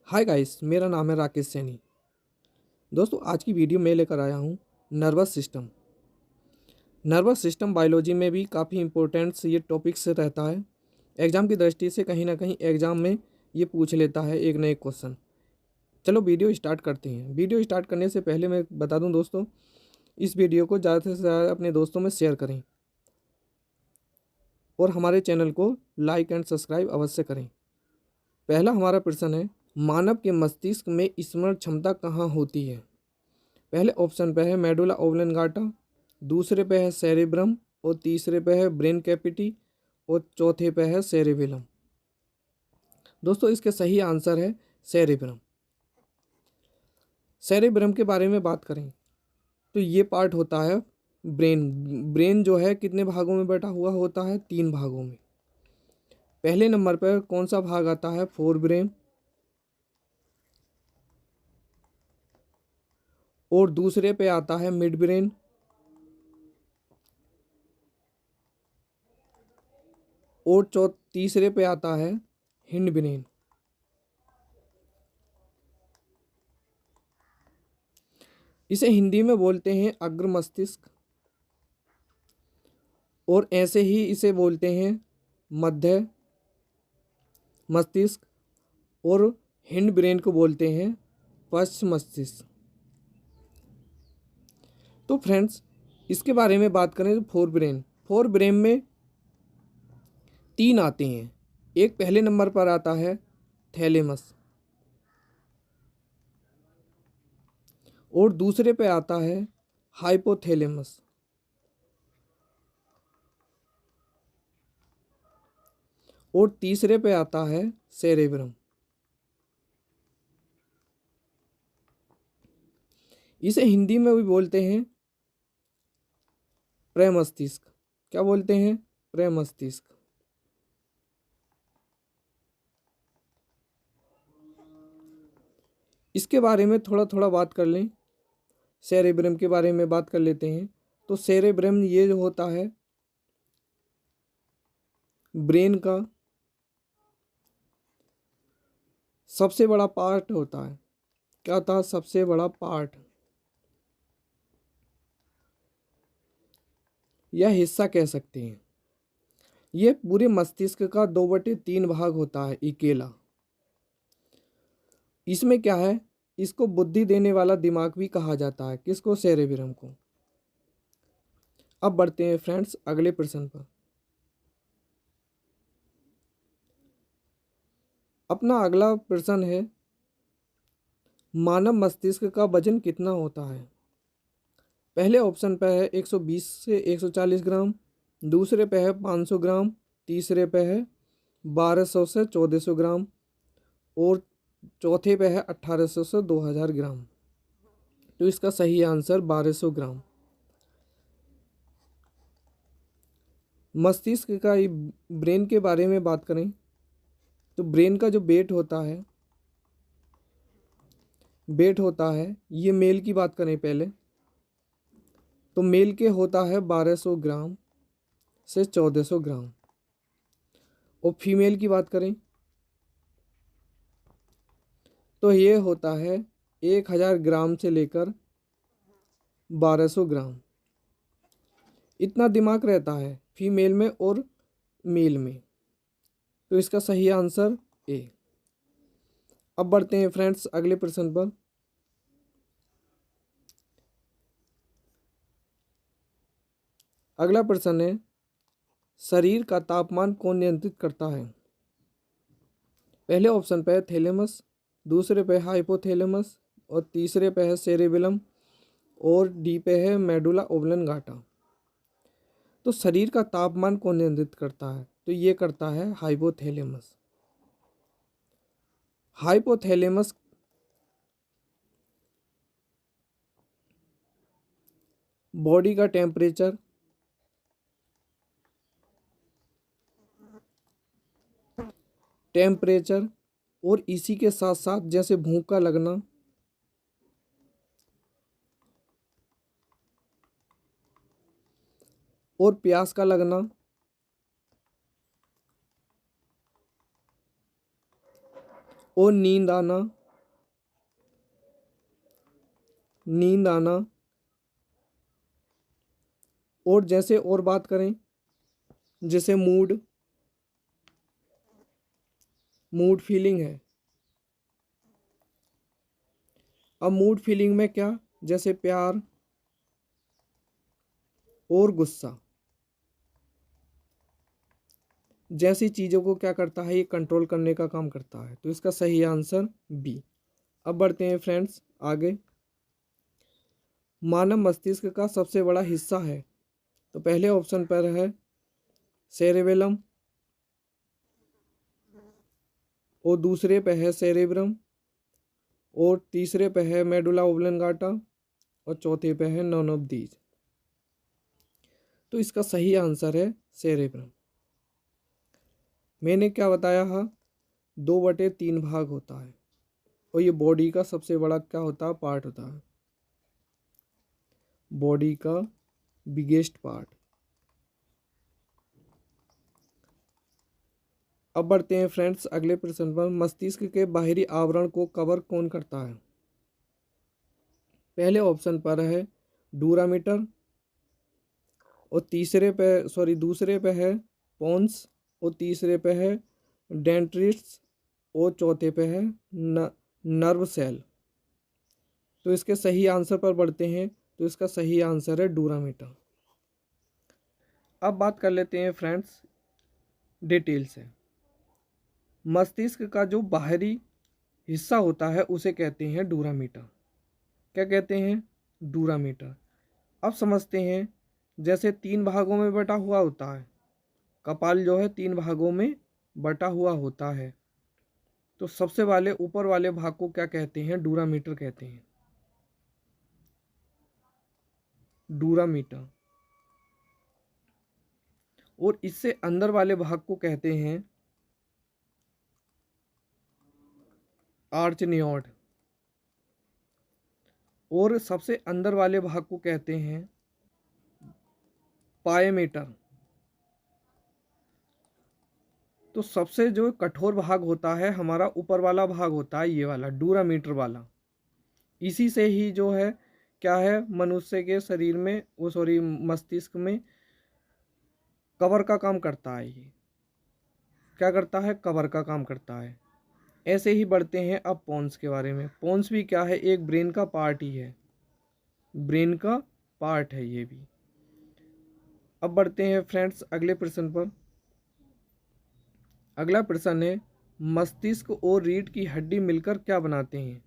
Hi guys, मेरा नाम है राकेश सैनी। दोस्तों, आज की वीडियो में लेकर आया हूँ nervous system. Nervous system biology में भी काफ़ी इंपॉर्टेंट ये टॉपिक्स रहता है। एग्ज़ाम की दृष्टि से कहीं ना कहीं एग्ज़ाम में ये पूछ लेता है एक नए क्वेश्चन। चलो वीडियो स्टार्ट करते हैं। वीडियो स्टार्ट करने से पहले मैं बता दूं दोस्तों, इस वीडियो को ज़्यादा से ज़्यादा अपने दोस्तों में शेयर करें और हमारे चैनल को लाइक एंड सब्सक्राइब अवश्य करें। पहला हमारा प्रश्न है, मानव के मस्तिष्क में स्मरण क्षमता कहाँ होती है? पहले ऑप्शन पे है मेडुला ओब्लंगाटा, दूसरे पे है सेरेब्रम और तीसरे पे है ब्रेन कैपिटी और चौथे पे है सेरेबेलम। दोस्तों, इसके सही आंसर है सेरेब्रम। सेरेब्रम के बारे में बात करें तो ये पार्ट होता है ब्रेन। ब्रेन जो है कितने भागों में बटा हुआ होता है? 3 भागों में। पहले नंबर पर कौन सा भाग आता है? Fore brain. और दूसरे पे आता है मिड ब्रेन। और तीसरे पे आता है हिंड ब्रेन। इसे हिंदी में बोलते हैं अग्र मस्तिष्क, और ऐसे ही इसे बोलते हैं मध्य मस्तिष्क, और हिंड ब्रेन को बोलते हैं पश्च मस्तिष्क। तो फ्रेंड्स, इसके बारे में बात करें तो फोर ब्रेन में 3 आते हैं। एक पहले नंबर पर आता है थैलेमस, और दूसरे पे आता है हाइपोथैलेमस, और तीसरे पे आता है सेरेब्रम। इसे हिंदी में भी बोलते हैं प्रमस्तिष्क। क्या बोलते हैं? प्रमस्तिष्क। इसके बारे में थोड़ा थोड़ा बात कर लें। सेरेब्रम के बारे में बात कर लेते हैं। तो सेरेब्रम ये जो होता है ब्रेन का सबसे बड़ा पार्ट होता है। क्या होता है? सबसे बड़ा पार्ट या हिस्सा कह सकते हैं। ये पूरे मस्तिष्क का 2/3 भाग होता है अकेला। इसमें क्या है, इसको बुद्धि देने वाला दिमाग भी कहा जाता है। किसको? सेरेब्रम को। अब बढ़ते हैं फ्रेंड्स अगले प्रश्न पर। अपना अगला प्रश्न है, मानव मस्तिष्क का वजन कितना होता है? पहले ऑप्शन पे है 120 से 140 ग्राम, दूसरे पे है 500 ग्राम, तीसरे पे है 1200 से 1400 ग्राम, और चौथे पे है 1800 से 2000 ग्राम। तो इसका सही आंसर 1200 ग्राम। मस्तिष्क का ब्रेन के बारे में बात करें तो ब्रेन का जो वेट होता है ये मेल की बात करें पहले तो मेल के होता है 1200 ग्राम से 1400 ग्राम, और फीमेल की बात करें तो ये होता है 1000 ग्राम से लेकर 1200 ग्राम। इतना दिमाग रहता है फीमेल में और मेल में। तो इसका सही आंसर ए। अब बढ़ते हैं फ्रेंड्स अगले प्रश्न पर। अगला प्रश्न है, शरीर का तापमान कौन नियंत्रित करता है? पहले ऑप्शन पे है थैलेमस, दूसरे पे हाइपोथैलेमस, और तीसरे पे है सेरेबेलम, और डी पे है मेडुला ओब्लंगाटा। तो शरीर का तापमान कौन नियंत्रित करता है? तो ये करता है हाइपोथैलेमस। हाइपोथैलेमस बॉडी का टेम्परेचर और इसी के साथ साथ जैसे भूख का लगना, और प्यास का लगना, और नींद आना, नींद आना। और जैसे और बात करें, जैसे मूड, मूड फीलिंग है। अब मूड फीलिंग में क्या, जैसे प्यार और गुस्सा जैसी चीज़ों को क्या करता है, ये कंट्रोल करने का काम करता है। तो इसका सही आंसर बी। अब बढ़ते हैं फ्रेंड्स आगे। मानव मस्तिष्क का सबसे बड़ा हिस्सा है, तो पहले ऑप्शन पर है सेरेबेलम, और दूसरे पे है सेरेब्रम, और तीसरे पे है मेडुला ओब्लंगाटा, और चौथे पे है नॉन ऑफ दीज। तो इसका सही आंसर है सेरेब्रम। मैंने क्या बताया है, 2/3 भाग होता है, और ये बॉडी का सबसे बड़ा क्या होता है, पार्ट होता है, बॉडी का बिगेस्ट पार्ट। अब बढ़ते हैं फ्रेंड्स अगले प्रश्न पर। मस्तिष्क के बाहरी आवरण को कवर कौन करता है? पहले ऑप्शन पर है डूरामीटर, और दूसरे पे है पोन्स, और तीसरे पे है डेंड्रिट्स, और चौथे पे है नर्व सेल। तो इसके सही आंसर पर बढ़ते हैं। तो इसका सही आंसर है डूरामीटर। अब बात कर लेते हैं फ्रेंड्स डिटेल से। मस्तिष्क का जो बाहरी हिस्सा होता है उसे कहते हैं डूरामीटर। क्या कहते हैं? डूरामीटर। अब समझते हैं, जैसे 3 भागों में बटा हुआ होता है, कपाल जो है 3 भागों में बटा हुआ होता है, तो सबसे वाले ऊपर वाले भाग को क्या कहते हैं? डूरामीटर कहते हैं, डूरामीटर। और इससे अंदर वाले भाग को कहते हैं आर्चनियॉड, और सबसे अंदर वाले भाग को कहते हैं पायमीटर। तो सबसे जो कठोर भाग होता है हमारा ऊपर वाला भाग होता है, ये वाला डूरामीटर वाला। इसी से ही जो है क्या है, मनुष्य के शरीर में मस्तिष्क में कवर का काम करता है। ये क्या करता है? कवर का काम करता है। ऐसे ही बढ़ते हैं अब पोन्स के बारे में। पोन्स भी क्या है? एक ब्रेन का पार्ट ही है, ब्रेन का पार्ट है ये भी। अब बढ़ते हैं फ्रेंड्स अगले प्रश्न पर। अगला प्रश्न है, मस्तिष्क और रीढ़ की हड्डी मिलकर क्या बनाते हैं?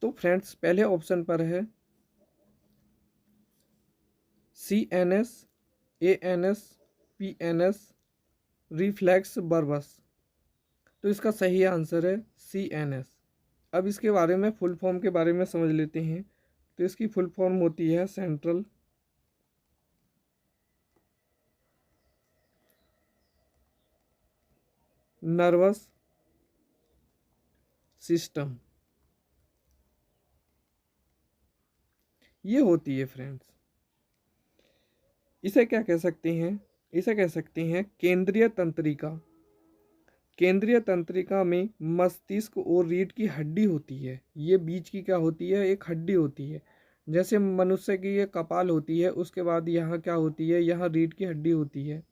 तो फ्रेंड्स पहले ऑप्शन पर है CNS, ANS, PNS, रिफ्लेक्स बर्बस। तो इसका सही आंसर है CNS। अब इसके बारे में फुल फॉर्म के बारे में समझ लेते हैं। तो इसकी फुल फॉर्म होती है सेंट्रल नर्वस सिस्टम, ये होती है फ्रेंड्स। इसे क्या कह सकते हैं? इसे कह सकते हैं केंद्रीय तंत्रिका। केंद्रीय तंत्रिका में मस्तिष्क और रीढ़ की हड्डी होती है, ये बीच की क्या होती है? एक हड्डी होती है। जैसे मनुष्य की ये कपाल होती है, उसके बाद यहाँ क्या होती है? यहाँ रीढ़ की हड्डी होती है।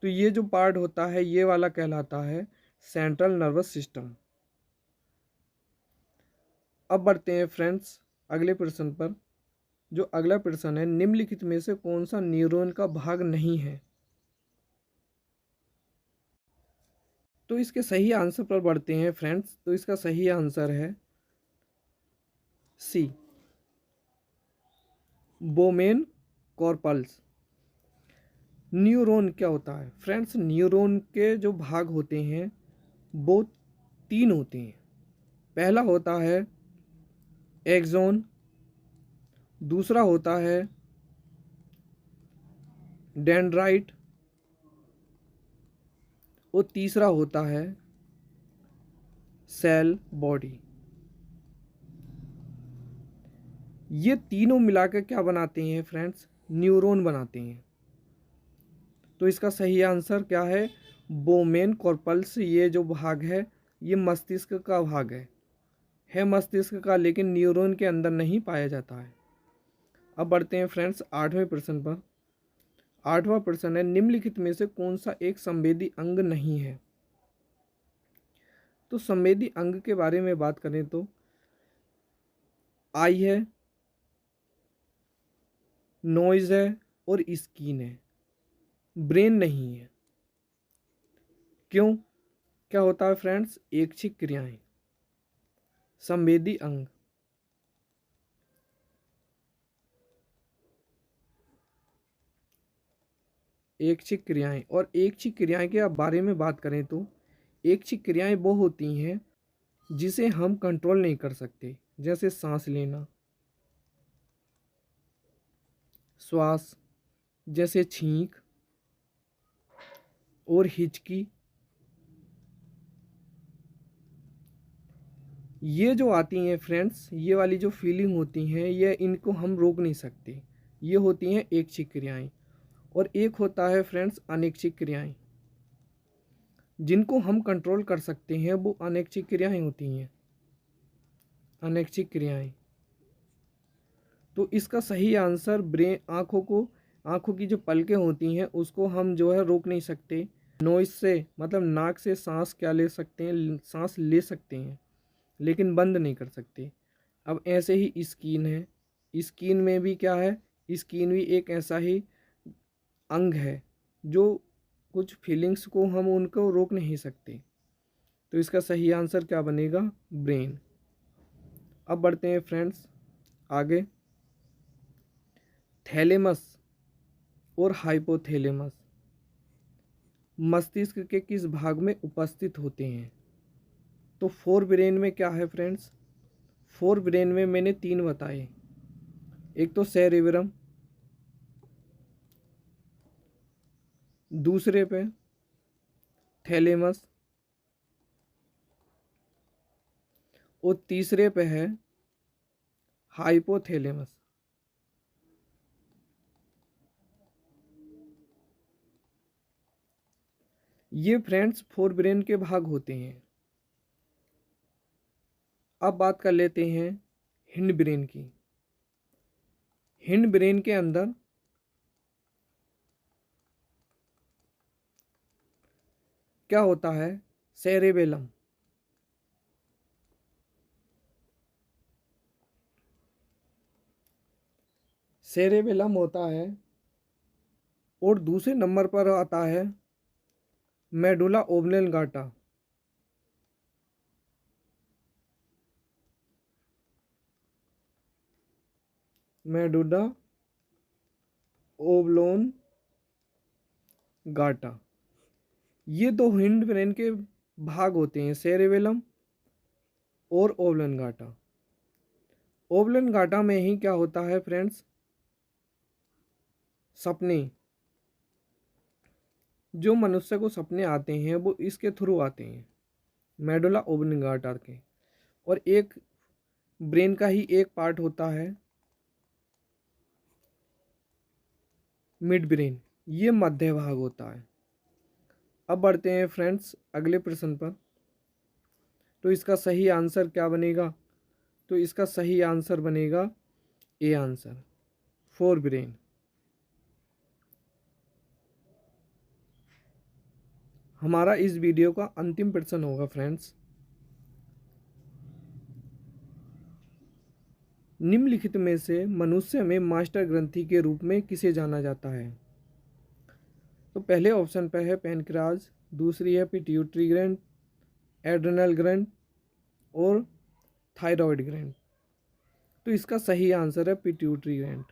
तो ये जो पार्ट होता है ये वाला कहलाता है सेंट्रल नर्वस सिस्टम। अब बढ़ते हैं फ्रेंड्स अगले प्रश्न पर। जो अगला प्रश्न है, निम्नलिखित में से कौन सा न्यूरॉन का भाग नहीं है? तो इसके सही आंसर पर बढ़ते हैं फ्रेंड्स। तो इसका सही आंसर है सी, बोमेन कॉर्पल्स। न्यूरॉन क्या होता है फ्रेंड्स? न्यूरॉन के जो भाग होते हैं वो 3 होते हैं। पहला होता है एक्सोन, दूसरा होता है डेंड्राइट, और तीसरा होता है सेल बॉडी। ये तीनों मिलाकर क्या बनाते हैं फ्रेंड्स? न्यूरॉन बनाते हैं। तो इसका सही आंसर क्या है? बोमेन कॉर्पल्स, ये जो भाग है ये मस्तिष्क का भाग है मस्तिष्क का, लेकिन न्यूरॉन के अंदर नहीं पाया जाता है। अब बढ़ते हैं फ्रेंड्स 8वें प्रश्न पर। 8वां प्रश्न है, निम्नलिखित में से कौन सा एक संवेदी अंग नहीं है? तो संवेदी अंग के बारे में बात करें तो आई है, नॉइज है और स्किन है, ब्रेन नहीं है। क्यों? क्या होता है फ्रेंड्स? ऐच्छिक क्रियाएं, संवेदी अंग। ऐच्छिक क्रियाएं, और ऐच्छिक क्रियाएं के बारे में बात करें तो ऐच्छिक क्रियाएं वो होती हैं जिसे हम कंट्रोल नहीं कर सकते, जैसे सांस लेना, श्वास, जैसे छींक और हिचकी। ये जो आती हैं फ्रेंड्स, ये वाली जो फीलिंग होती हैं, ये इनको हम रोक नहीं सकते। ये होती हैं ऐच्छिक क्रियाएं। और एक होता है फ्रेंड्स अनैच्छिक क्रियाएं, जिनको हम कंट्रोल कर सकते हैं, वो अनैच्छिक क्रियाएं होती हैं, अनैच्छिक क्रियाएं। तो इसका सही आंसर ब्रेन, आँखों की जो पलकें होती हैं उसको हम जो है रोक नहीं सकते। नॉइज से मतलब नाक से सांस क्या ले सकते हैं, सांस ले सकते हैं लेकिन बंद नहीं कर सकते। अब ऐसे ही स्किन है, स्किन में भी क्या है, स्किन भी एक ऐसा ही अंग है जो कुछ फीलिंग्स को हम उनको रोक नहीं सकते। तो इसका सही आंसर क्या बनेगा? ब्रेन। अब बढ़ते हैं फ्रेंड्स आगे। थैलेमस और हाइपोथैलेमस मस्तिष्क के किस भाग में उपस्थित होते हैं? तो फोर ब्रेन में क्या है फ्रेंड्स? फोर ब्रेन में मैंने 3 बताए। एक तो सेरेब्रम, दूसरे पे थैलेमस और तीसरे पे है हाइपोथैलेमस। ये फ्रेंड्स फोर ब्रेन के भाग होते हैं। अब बात कर लेते हैं हिंड ब्रेन की। हिंड ब्रेन के अंदर क्या होता है? सेरेबेलम, सेरेबेलम होता है और दूसरे नंबर पर आता है मेडुला ओब्लेंगाटा। मेडुला ओब्लोन गाटा। ये दो हिंड ब्रेन के भाग होते हैं, सेरेबेलम और ओब्लेंगाटा। ओब्लेंगाटा में ही क्या होता है फ्रेंड्स? सपने, जो मनुष्य को सपने आते हैं वो इसके थ्रू आते हैं, मेडुला ओब्लेंगाटा के। और एक ब्रेन का ही एक पार्ट होता है मिड ब्रेन, ये मध्य भाग होता है। अब बढ़ते हैं फ्रेंड्स अगले प्रश्न पर। तो इसका सही आंसर क्या बनेगा? तो इसका सही आंसर बनेगा ए आंसर, फोर ब्रेन। हमारा इस वीडियो का अंतिम प्रश्न होगा फ्रेंड्स, निम्नलिखित में से मनुष्य में मास्टर ग्रंथि के रूप में किसे जाना जाता है? तो पहले ऑप्शन पर है पैनक्रास, दूसरी है पिट्यूटरी ग्लैंड, एड्रेनल ग्लैंड और थायराइड ग्लैंड। तो इसका सही आंसर है पिट्यूटरी ग्लैंड।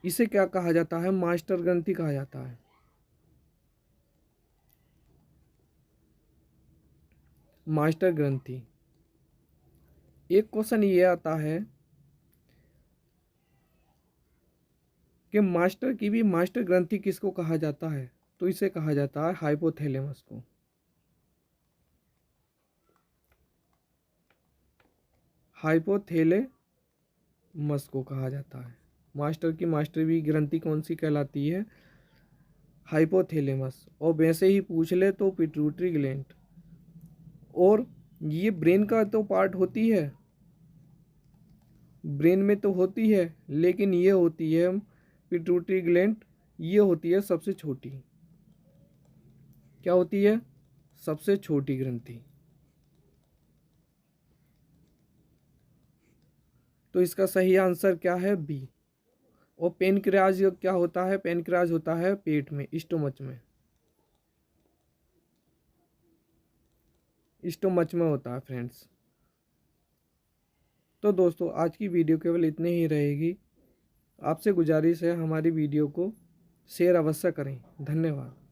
इसे क्या कहा जाता है? मास्टर ग्रंथि कहा जाता है। मास्टर ग्रंथि। एक क्वेश्चन ये आता है कि मास्टर की भी मास्टर ग्रंथि किसको कहा जाता है? तो इसे कहा जाता है हाइपोथैलेमस को। हाइपोथैलेमस को कहा जाता है। मास्टर की मास्टर भी ग्रंथि कौन सी कहलाती है? हाइपोथैलेमस, और वैसे ही पूछ ले तो पिट्यूटरी ग्लैंड। और ये ब्रेन का तो पार्ट होती है, ब्रेन में तो होती है, लेकिन ये होती है पिट्यूटरी ग्लैंड, ये होती है सबसे छोटी। क्या होती है? सबसे छोटी ग्रंथि। तो इसका सही आंसर क्या है? बी। और पेनक्रियाज क्या होता है? पेनक्रियाज होता है पेट में, स्टोमच में, स्टोमच में होता है फ्रेंड्स। तो दोस्तों आज की वीडियो केवल इतनी ही रहेगी। आपसे गुजारिश है हमारी वीडियो को शेयर अवश्य करें। धन्यवाद।